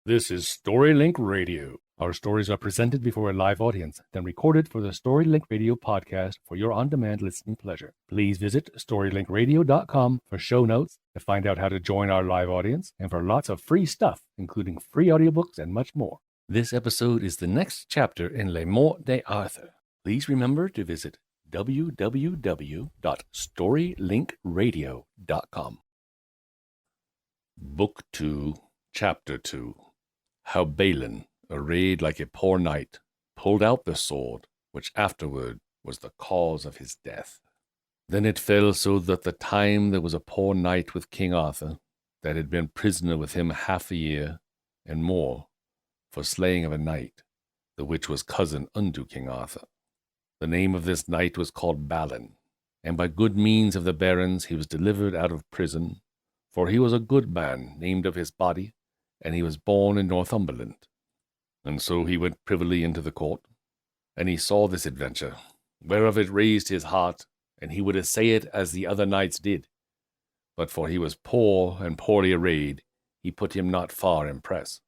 This is StoryLink Radio. Our stories are presented before a live audience, then recorded for the StoryLink Radio podcast for your on-demand listening pleasure. Please visit StoryLinkRadio.com for show notes, to find out how to join our live audience, and for lots of free stuff, including free audiobooks and much more. This episode is the next chapter in MORTE D'ARTHUR. Please remember to visit www.storylinkradio.com. Book 2, Chapter 2. How Balin, arrayed like a poor knight, pulled out the sword, which afterward was the cause of his death. Then it fell so that the time there was a poor knight with King Arthur, that had been prisoner with him half a year, and more, for slaying of a knight, the which was cousin unto King Arthur. The name of this knight was called Balin, and by good means of the barons he was delivered out of prison, for he was a good man named of his body, and he was born in Northumberland. And so he went privily into the court, and he saw this adventure, whereof it raised his heart, and he would essay it as the other knights did. But for he was poor and poorly arrayed, he put him not far in press.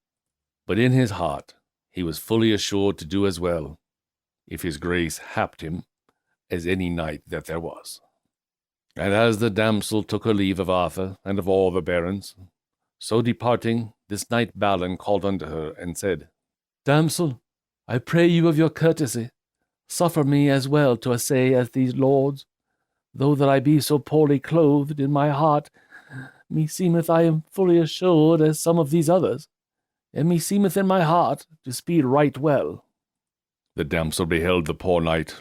But in his heart he was fully assured to do as well, if his grace happed him, as any knight that there was. And as the damsel took her leave of Arthur and of all the barons, so departing, this knight Balin called unto her, and said, Damsel, I pray you of your courtesy, suffer me as well to essay as these lords. Though that I be so poorly clothed, in my heart, meseemeth I am fully assured as some of these others, and meseemeth in my heart to speed right well. The damsel beheld the poor knight,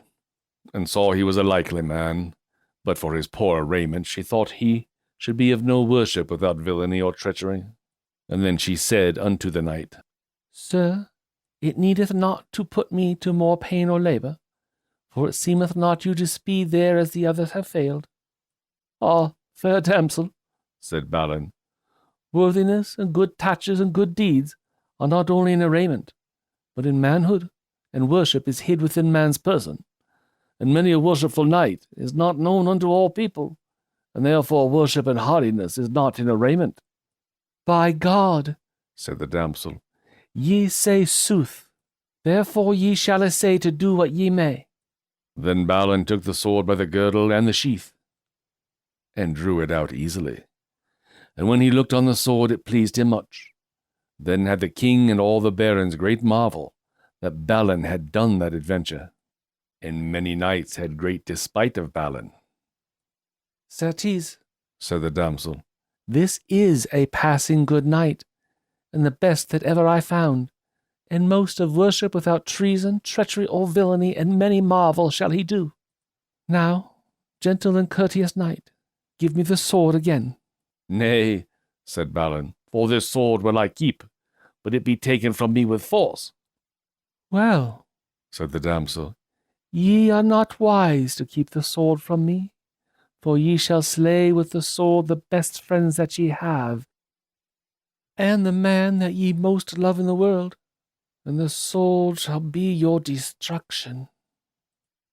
and saw he was a likely man, but for his poor raiment she thought he should be of no worship without villainy or treachery. And then she said unto the knight, Sir, it needeth not to put me to more pain or labour, for it seemeth not you to speed there as the others have failed. Ah, fair damsel, said Balin, worthiness and good tatches and good deeds are not only in arrayment, but in manhood, and worship is hid within man's person, and many a worshipful knight is not known unto all people, and therefore worship and hardiness is not in arrayment. By God, said the damsel, ye say sooth, therefore ye shall essay to do what ye may. Then Balin took the sword by the girdle and the sheath, and drew it out easily. And when he looked on the sword, it pleased him much. Then had the king and all the barons great marvel that Balin had done that adventure, and many knights had great despite of Balin. Certes, said the damsel, this is a passing good knight, and the best that ever I found, and most of worship without treason, treachery, or villainy, and many marvel shall he do. Now, gentle and courteous knight, give me the sword again. Nay, said Balin, for this sword will I keep, but it be taken from me with force. Well, said the damsel, ye are not wise to keep the sword from me, for ye shall slay with the sword the best friends that ye have, and the man that ye most love in the world, and the sword shall be your destruction.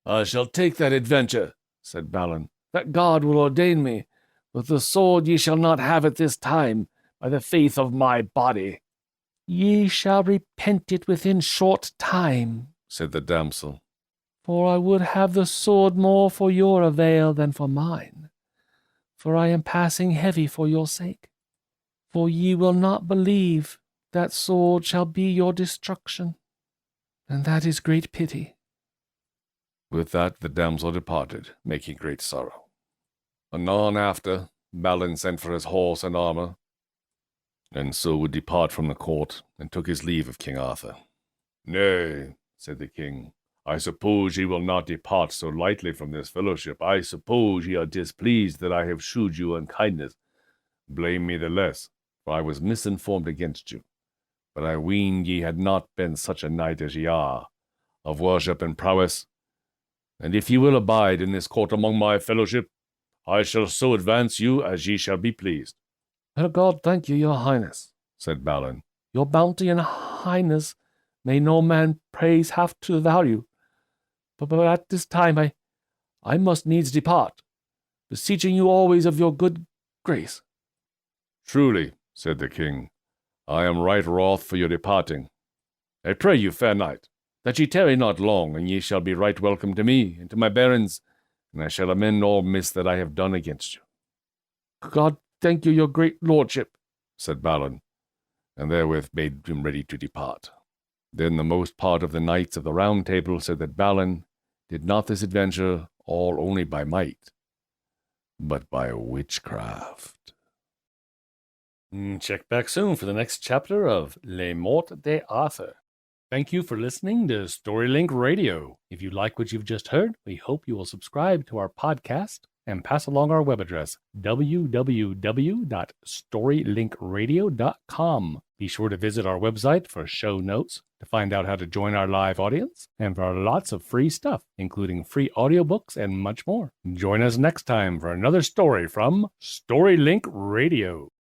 I shall take that adventure, said Balin, that God will ordain me, but the sword ye shall not have at this time, by the faith of my body. Ye shall repent it within short time, said the damsel, for I would have the sword more for your avail than for mine, for I am passing heavy for your sake. For ye will not believe that sword shall be your destruction, and that is great pity. With that the damsel departed, making great sorrow. Anon after, Balin sent for his horse and armour, and so would depart from the court, and took his leave of King Arthur. Nay, said the king, I suppose ye will not depart so lightly from this fellowship. I suppose ye are displeased that I have shewed you unkindness. Blame me the less, for I was misinformed against you. But I ween ye had not been such a knight as ye are, of worship and prowess. And if ye will abide in this court among my fellowship, I shall so advance you as ye shall be pleased. God thank you, your highness, said Balin. Your bounty and highness may no man praise half to the value. But at this time I must needs depart, beseeching you always of your good grace. Truly, said the king, I am right wroth for your departing. I pray you, fair knight, that ye tarry not long, and ye shall be right welcome to me and to my barons, and I shall amend all miss that I have done against you. God thank you, your great lordship, said Balin, and therewith made him ready to depart. Then the most part of the knights of the Round Table said that Balin did not this adventure all only by might, but by witchcraft. Check back soon for the next chapter of MORTE D'ARTHUR. Thank you for listening to StoryLink Radio. If you like what you've just heard, we hope you will subscribe to our podcast and pass along our web address, www.storylinkradio.com. Be sure to visit our website for show notes, to find out how to join our live audience, and for lots of free stuff, including free audiobooks and much more. Join us next time for another story from StoryLink Radio.